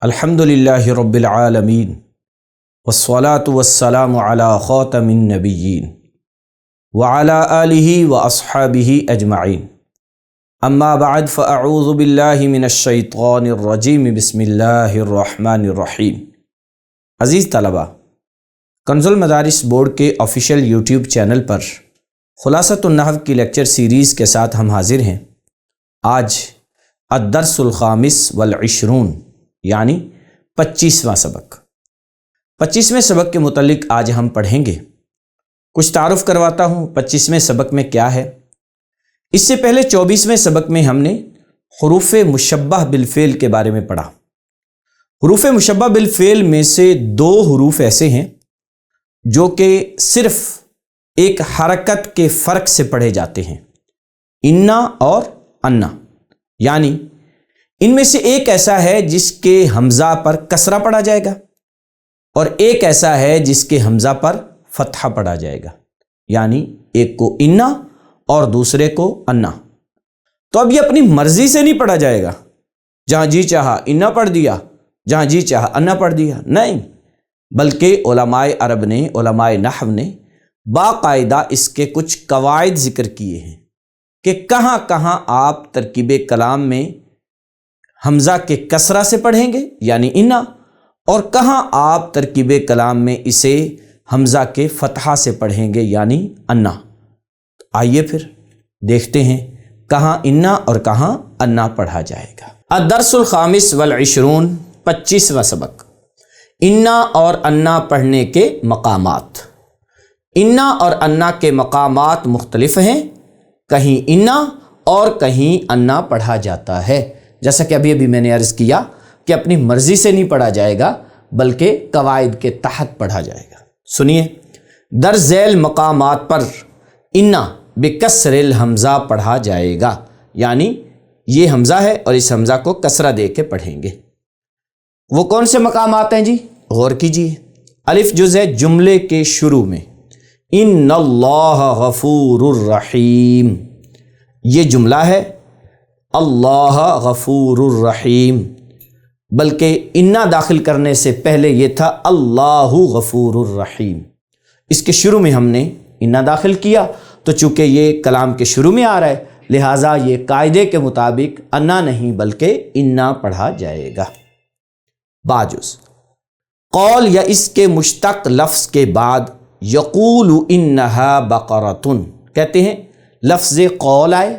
الحمدللہ رب العالمین والصلاة والسلام علی خاتم النبیین وعلی آلہ واصحابہ اجمعین اما بعد فاعوذ باللہ من الشیطان الرجیم بسم اللہ الرحمن الرحیم۔ عزیز طلبہ، کنز المدارس بورڈ کے آفیشیل یوٹیوب چینل پر خلاصۃ النحو کی لیکچر سیریز کے ساتھ ہم حاضر ہیں۔ آج الدرس الخامس والعشرون یعنی 25واں سبق۔ 25ویں سبق کے متعلق آج ہم پڑھیں گے۔ کچھ تعارف کرواتا ہوں 25ویں سبق میں کیا ہے۔ اس سے پہلے 24ویں سبق میں ہم نے حروف مشبہ بالفعل کے بارے میں پڑھا۔ حروف مشبہ بالفعل میں سے دو حروف ایسے ہیں جو کہ صرف ایک حرکت کے فرق سے پڑھے جاتے ہیں، انا اور انا، یعنی ان میں سے ایک ایسا ہے جس کے حمزہ پر کسرہ پڑھا جائے گا اور ایک ایسا ہے جس کے حمزہ پر فتحہ پڑھا جائے گا، یعنی ایک کو انا اور دوسرے کو انا۔ تو اب یہ اپنی مرضی سے نہیں پڑھا جائے گا، جہاں جی چاہا انا پڑھ دیا، جہاں جی چاہا انا پڑھ دیا، نہیں، بلکہ علماء عرب نے، علماء نحو نے باقاعدہ اس کے کچھ قواعد ذکر کیے ہیں کہ کہاں کہاں آپ ترکیب کلام میں حمزہ کے کسرہ سے پڑھیں گے یعنی انا، اور کہاں آپ ترکیب کلام میں اسے حمزہ کے فتحہ سے پڑھیں گے یعنی انا۔ آئیے پھر دیکھتے ہیں کہاں انا اور کہاں انا پڑھا جائے گا۔ الدرس الخامس والعشرون، 25واں سبق، انا اور انا پڑھنے کے مقامات۔ انا اور انا کے مقامات مختلف ہیں، کہیں انا اور کہیں انا پڑھا جاتا ہے، جیسا کہ ابھی میں نے عرض کیا کہ اپنی مرضی سے نہیں پڑھا جائے گا بلکہ قواعد کے تحت پڑھا جائے گا۔ سنیے، در ذیل مقامات پر انا بکسر الحمزہ پڑھا جائے گا، یعنی یہ حمزہ ہے اور اس حمزہ کو کسرہ دے کے پڑھیں گے۔ وہ کون سے مقامات ہیں جی؟ غور کیجیے۔ الف جز ہے جملے کے شروع میں، ان اللہ غفور الرحیم، یہ جملہ ہے اللہ غفور الرحیم، بلکہ انا داخل کرنے سے پہلے یہ تھا اللہ غفور الرحیم۔ اس کے شروع میں ہم نے انا داخل کیا تو چونکہ یہ کلام کے شروع میں آ رہا ہے لہٰذا یہ قاعدے کے مطابق انا نہیں بلکہ انا پڑھا جائے گا۔ باجز قول یا اس کے مشتق لفظ کے بعد یقول انہا بقرۃ کہتے ہیں، لفظ قول آئے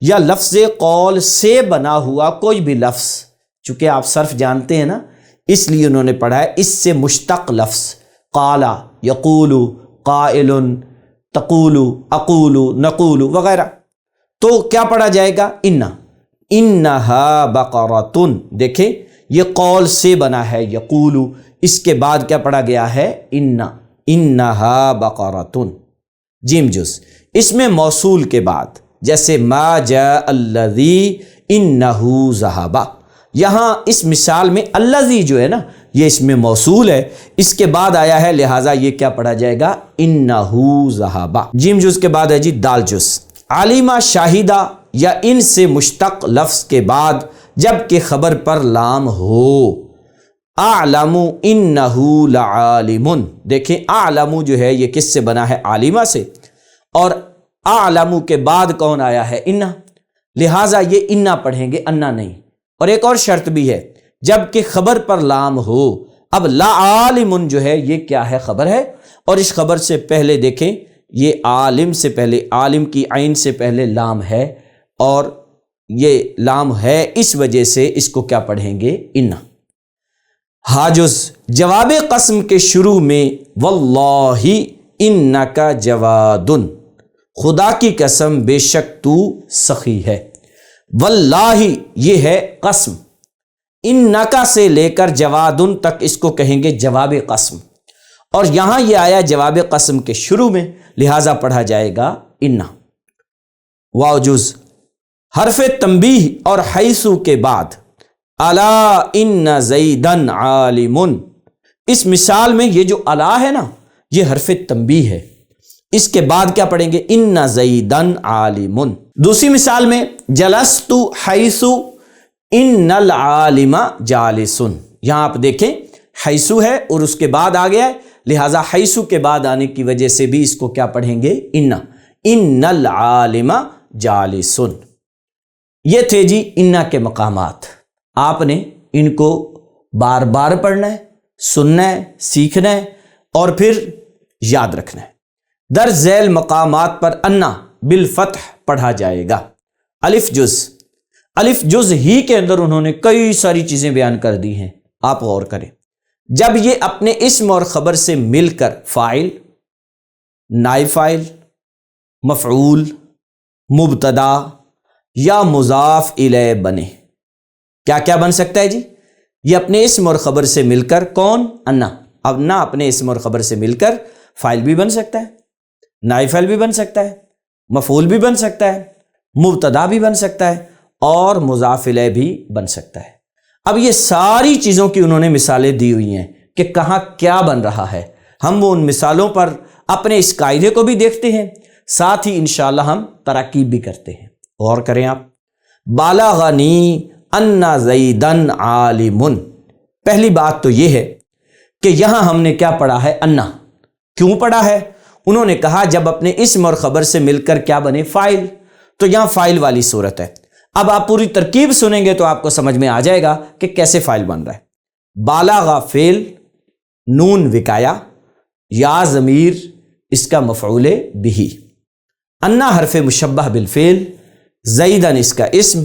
یا لفظ قول سے بنا ہوا کوئی بھی لفظ، چونکہ آپ صرف جانتے ہیں نا، اس لیے انہوں نے پڑھا ہے اس سے مشتق لفظ، قال، یقول، قائل، تقول، اقول، نقول وغیرہ، تو کیا پڑھا جائے گا؟ انا، انہا بقرۃ۔ دیکھیں یہ قول سے بنا ہے یقول، اس کے بعد کیا پڑھا گیا ہے؟ انا، انہا بقرۃ۔ جیم جز اس میں موصول کے بعد، جیسے ما جاء الذی انہ ذہب، یہاں اس مثال میں الذی جو ہے نا یہ اس میں موصول ہے، اس کے بعد آیا ہے لہٰذا یہ کیا پڑھا جائے گا؟ انہ ذہب۔ جیم جز کے بعد ہے جی دال جز، عالمہ، شاہدہ یا ان سے مشتق لفظ کے بعد جب کہ خبر پر لام ہو، اعلم انہ لعالم۔ دیکھیں اعلم جو ہے یہ کس سے بنا ہے؟ عالمہ سے، اور اعلم کے بعد کون آیا ہے؟ انا، لہٰذا یہ انا پڑھیں گے، انا نہیں۔ اور ایک اور شرط بھی ہے، جب کہ خبر پر لام ہو۔ اب لا عالم جو ہے یہ کیا ہے؟ خبر ہے، اور اس خبر سے پہلے دیکھیں یہ عالم سے پہلے، عالم کی عین سے پہلے لام ہے، اور یہ لام ہے اس وجہ سے اس کو کیا پڑھیں گے؟ انا۔ حاجز جواب قسم کے شروع میں واللہ انک جواد، خدا کی قسم بے شک تو سخی ہے۔ واللہ یہ ہے قسم، انکا سے لے کر جوادن تک اس کو کہیں گے جواب قسم، اور یہاں یہ آیا جواب قسم کے شروع میں لہٰذا پڑھا جائے گا انا۔ واوجز حرف تنبیہ اور حیثو کے بعد الا ان زیدن عالم، اس مثال میں یہ جو الا ہے نا یہ حرف تنبیہ ہے، اس کے بعد کیا پڑھیں گے؟ ان زیدن عالم۔ دوسری مثال میں جلست حیث ان العالم جالس، یہاں آپ دیکھیں حیثو ہے اور اس کے بعد آ گیا ہے، لہٰذا حیثو کے بعد آنے کی وجہ سے بھی اس کو کیا پڑھیں گے؟ ان العالم جالسن۔ یہ تھے جی انا کے مقامات، آپ نے ان کو بار بار پڑھنا ہے، سننا ہے، سیکھنا ہے اور پھر یاد رکھنا ہے۔ در ذیل مقامات پر انا بالفتح پڑھا جائے گا۔ الف جز ہی کے اندر انہوں نے کئی ساری چیزیں بیان کر دی ہیں، آپ غور کریں۔ جب یہ اپنے اسم اور خبر سے مل کر فاعل، نائب فاعل، مفعول، مبتدا یا مضاف الیہ بنے، کیا کیا بن سکتا ہے جی؟ یہ اپنے اسم اور خبر سے مل کر کون؟ انا اپنے اسم اور خبر سے مل کر فاعل بھی بن سکتا ہے، نائب فاعل بھی بن سکتا ہے، مفعول بھی بن سکتا ہے، مبتدا بھی بن سکتا ہے اور مضاف الیہ بھی بن سکتا ہے۔ اب یہ ساری چیزوں کی انہوں نے مثالیں دی ہوئی ہیں کہ کہاں کیا بن رہا ہے۔ ہم وہ ان مثالوں پر اپنے اس قاعدے کو بھی دیکھتے ہیں، ساتھ ہی انشاءاللہ ہم تراکیب بھی کرتے ہیں۔ غور کریں آپ، بالغنی ان زیدن عالم، پہلی بات تو یہ ہے کہ یہاں ہم نے کیا پڑھا ہے؟ انا۔ کیوں پڑھا ہے؟ انہوں نے کہا جب اپنے اسم اور خبر سے مل کر کیا بنے؟ فاعل، تو یہاں فاعل والی صورت ہے۔ اب آپ پوری ترکیب سنیں گے تو آپ کو سمجھ میں آ جائے گا کہ کیسے فاعل بن رہا ہے۔ بالغ فعل، نون وقایا، یا ضمیر اس کا مفعول بہ، انا حرف مشبہ بالفعل، زیدن اس کا اسم،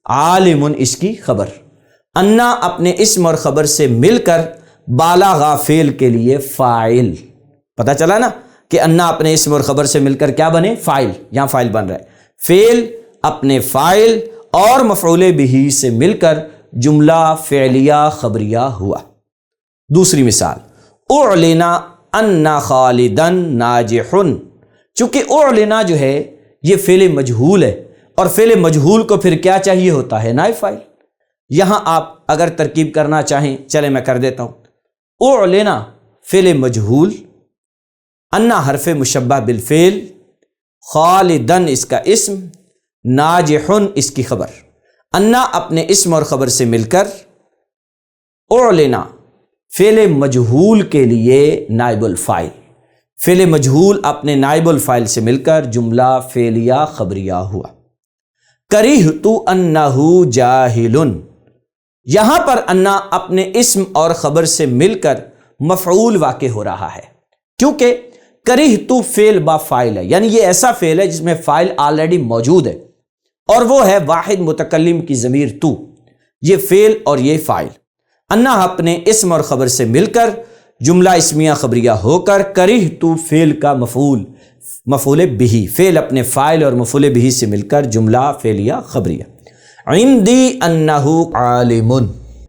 عالم اس کی خبر۔ انا اپنے اسم اور خبر سے مل کر بالغ فعل کے لیے فاعل، پتہ چلا نا کہ انا اپنے اسم اور خبر سے مل کر کیا بنے؟ فاعل، یہاں فاعل بن رہا ہے۔ فعل اپنے فاعل اور مفعول بہ سے مل کر جملہ فعلیہ خبریہ ہوا۔ دوسری مثال، اعلنا ان خالدن ناجح، چونکہ اعلنا جو ہے یہ فعل مجہول ہے اور فعل مجہول کو پھر کیا چاہیے ہوتا ہے؟ نائب فاعل۔ یہاں آپ اگر ترکیب کرنا چاہیں، چلے میں کر دیتا ہوں۔ اعلنا فعل مجہول، انا حرف مشبہ بالفعل، خالدن اس کا اسم، ناجح اس کی خبر۔ انا اپنے اسم اور خبر سے مل کر اعلنا فعل مجہول کے لیے نائب الفاعل، فعل مجہول اپنے نائب الفاعل سے مل کر جملہ فعلیہ خبریہ ہوا۔ کرہت انہ جاہل، یہاں پر انا اپنے اسم اور خبر سے مل کر مفعول واقع ہو رہا ہے، کیونکہ کرہت فعل با فاعل ہے، یعنی یہ ایسا فعل ہے جس میں فاعل آلریڈی موجود ہے اور وہ ہے واحد متکلم کی ضمیر تو، یہ فعل اور یہ فاعل۔ انا اپنے اسم اور خبر سے مل کر جملہ اسمیہ خبریہ ہو کر کرہت فعل کا مفعول بہ، فعل اپنے فاعل اور مفعول بہ سے مل کر جملہ فعلیہ خبریہ۔ عندی انہ عالم،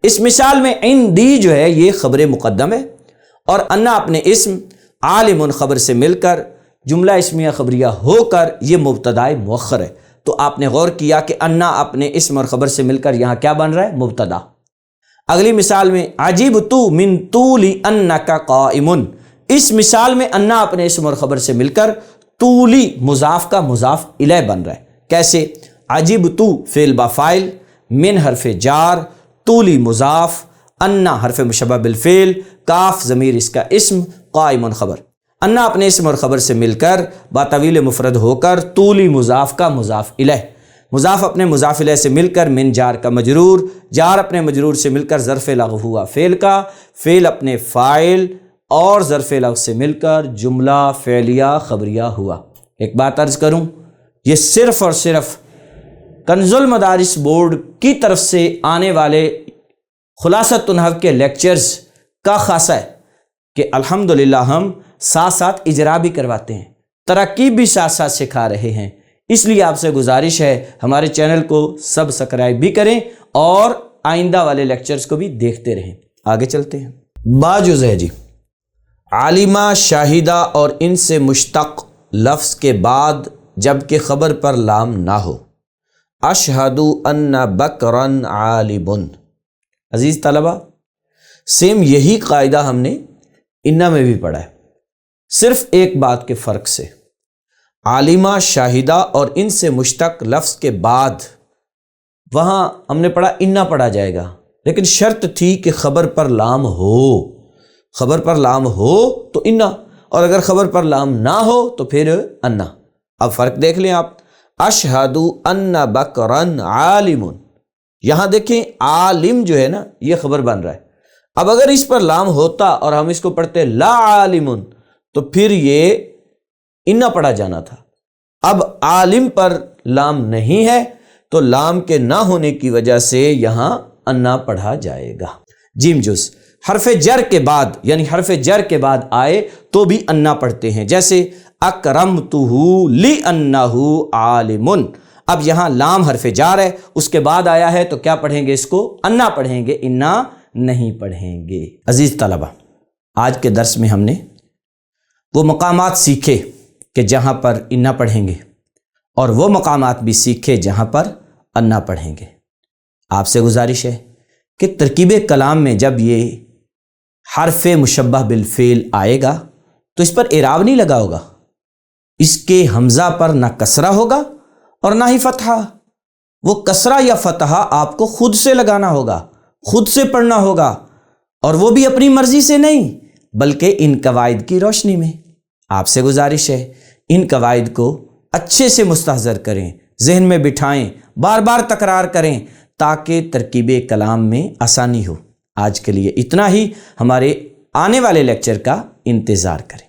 اس مثال میں عندی جو ہے یہ خبر مقدم ہے اور انا اپنے اسم، عالم خبر سے مل کر جملہ اسمیہ خبریہ ہو کر یہ مبتدا مؤخر ہے۔ تو آپ نے غور کیا کہ انا اپنے اسم اور خبر سے مل کر یہاں کیا بن رہا ہے؟ مبتدا۔ اگلی مثال میں عجبت من طول انک قائم، اس مثال میں انا اپنے اسم اور خبر سے مل کر طولی مضاف کا مضاف الیہ بن رہا ہے۔ کیسے؟ عجبت فعل با فاعل، من حرف جار، طولی مضاف، انا حرف مشبہ بالفعل، کاف ضمیر اس کا اسم، قائم خبر۔ انا اپنے اسم اور خبر سے مل کر با طویل مفرد ہو کر طولی مضاف کا مضاف الیہ، مضاف اپنے مضاف الیہ سے مل کر من جار کا مجرور، جار اپنے مجرور سے مل کر ظرف لغو ہوا فعل کا، فعل اپنے فاعل اور ظرف لغو سے مل کر جملہ فعلیہ خبریہ ہوا۔ ایک بات عرض کروں، یہ صرف اور صرف کنز المدارس بورڈ کی طرف سے آنے والے خلاصۃ النحو کے لیکچرز کا خاصہ ہے کہ الحمدللہ ہم ساتھ ساتھ اجرا بھی کرواتے ہیں، تراکیب بھی ساتھ ساتھ سکھا رہے ہیں۔ اس لیے آپ سے گزارش ہے ہمارے چینل کو سبسکرائب بھی کریں اور آئندہ والے لیکچرز کو بھی دیکھتے رہیں۔ آگے چلتے ہیں۔ باجز ہے جی، عالمہ، شاہدہ اور ان سے مشتق لفظ کے بعد جبکہ خبر پر لام نہ ہو۔ اشہد ان بکرن عالم۔ عزیز طلبہ، سیم یہی قاعدہ ہم نے انا میں بھی پڑھا ہے، صرف ایک بات کے فرق سے۔ عالمہ، شاہدہ اور ان سے مشتق لفظ کے بعد وہاں ہم نے پڑھا انا پڑھا جائے گا، لیکن شرط تھی کہ خبر پر لام ہو، خبر پر لام ہو تو انا، اور اگر خبر پر لام نہ ہو تو پھر انا۔ اب فرق دیکھ لیں آپ، اشہد ان بکرن عالم، یہاں دیکھیں عالم جو ہے نا یہ خبر بن رہا ہے۔ اب اگر اس پر لام ہوتا اور ہم اس کو پڑھتے لا عالم تو پھر یہ انا پڑھا جانا تھا۔ اب عالم پر لام نہیں ہے تو لام کے نہ ہونے کی وجہ سے یہاں انا پڑھا جائے گا۔ جیم جز حرف جر کے بعد، یعنی حرف جر کے بعد آئے تو بھی انا پڑھتے ہیں، جیسے اکرمتہ لانہ عالم۔ اب یہاں لام حرف جار ہے، اس کے بعد آیا ہے تو کیا پڑھیں گے؟ اس کو انا پڑھیں گے، انا نہیں پڑھیں گے۔ عزیز طلبہ، آج کے درس میں ہم نے وہ مقامات سیکھے کہ جہاں پر انا پڑھیں گے، اور وہ مقامات بھی سیکھے جہاں پر انا پڑھیں گے۔ آپ سے گزارش ہے کہ ترکیب کلام میں جب یہ حرف مشبہ بالفعل آئے گا تو اس پر اعراب نہیں لگا ہوگا، اس کے حمزہ پر نہ کسرہ ہوگا اور نہ ہی فتحہ۔ وہ کسرہ یا فتحہ آپ کو خود سے لگانا ہوگا، خود سے پڑھنا ہوگا، اور وہ بھی اپنی مرضی سے نہیں بلکہ ان قواعد کی روشنی میں۔ آپ سے گزارش ہے ان قواعد کو اچھے سے مستحضر کریں، ذہن میں بٹھائیں، بار بار تکرار کریں تاکہ ترکیب کلام میں آسانی ہو۔ آج کے لیے اتنا ہی، ہمارے آنے والے لیکچر کا انتظار کریں۔